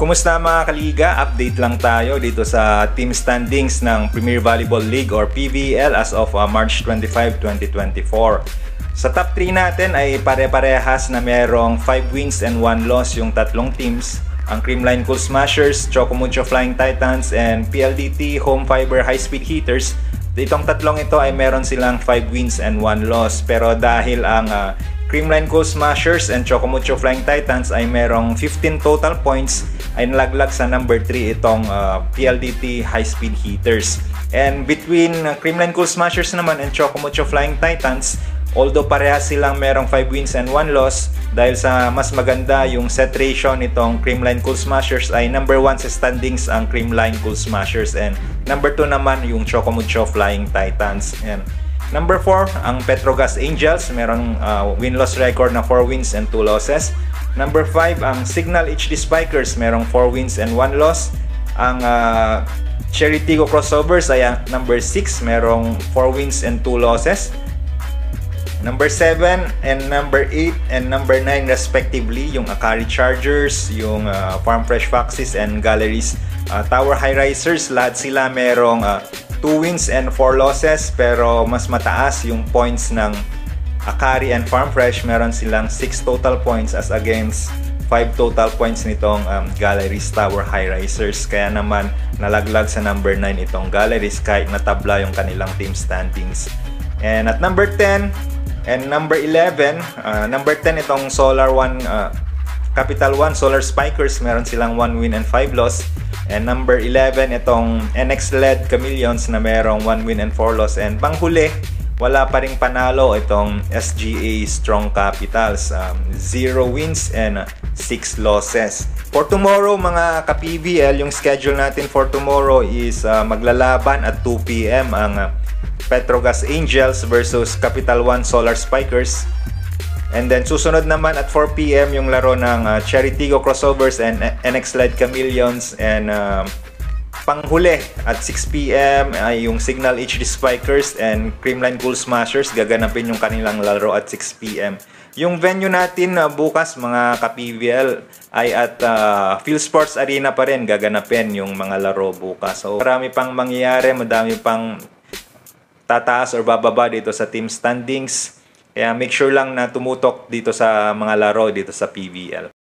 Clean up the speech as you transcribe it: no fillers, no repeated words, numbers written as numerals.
Kumusta mga kaliga? Update lang tayo dito sa team standings ng Premier Volleyball League or PVL as of March 25, 2024. Sa top 3 natin ay pare-parehas na merong 5 wins and 1 loss yung tatlong teams. Ang Creamline Cool Smashers, Choco Mucho Flying Titans, and PLDT Home Fiber High Speed Heaters. Itong tatlong ito ay meron silang 5 wins and 1 loss. Pero dahil ang Creamline Cool Smashers and Choco Mucho Flying Titans ay merong 15 total points, ay nalaglag sa number 3 itong PLDT High Speed Heaters. And between Creamline Cool Smashers naman and Choco Mucho Flying Titans, although parehas silang merong 5 wins and 1 loss, dahil sa mas maganda yung set ratio nitong Creamline Cool Smashers ay number 1 sa standings ang Creamline Cool Smashers and number 2 naman yung Choco Mucho Flying Titans. And number 4 ang Petrogas Angels, merong win-loss record na 4 wins and 2 losses. Number 5 ang Signal HD Spikers, merong 4 wins and 1 loss. Ang Cherry Tigo Crossovers ay number 6, merong 4 wins and 2 losses. Number 7 and number 8 and number 9 respectively, yung Akari Chargers, yung Farm Fresh Foxes and Galleries Tower High Risers, lahat sila merong 2 wins and 4 losses, pero mas mataas yung points ng Akari and Farm Fresh. Meron silang 6 total points as against 5 total points nitong Galleries Tower High Risers. Kaya naman nalaglag sa number 9 itong Galleries kahit natabla yung kanilang team standings. And at number 10 and number 11, number 10 itong Solar One, Capital One Solar Spikers, meron silang 1 win and 5 loss. And number 11 itong NX-led Chameleons na merong 1 win and 4 loss. And panghuli, wala pa ring panalo itong SGA Strong Capitals, 0 wins and 6 losses. For tomorrow mga ka-PVL, yung schedule natin for tomorrow is maglalaban at 2 PM ang Petrogas Angels versus Capital One Solar Spikers. And then susunod naman at 4 PM yung laro ng Cherry Tigo Crossovers and NX-led Chameleons. And panghuli at 6 PM ay yung Signal HD Spikers and Creamline Cool Smashers. Gaganapin yung kanilang laro at 6 PM. Yung venue natin bukas mga ka-PVL ay at PhilSports Arena pa rin gaganapin yung mga laro bukas. So marami pang mangyayari, madami pang tataas or bababa dito sa team standings. Kaya make sure lang na tumutok dito sa mga laro dito sa PVL.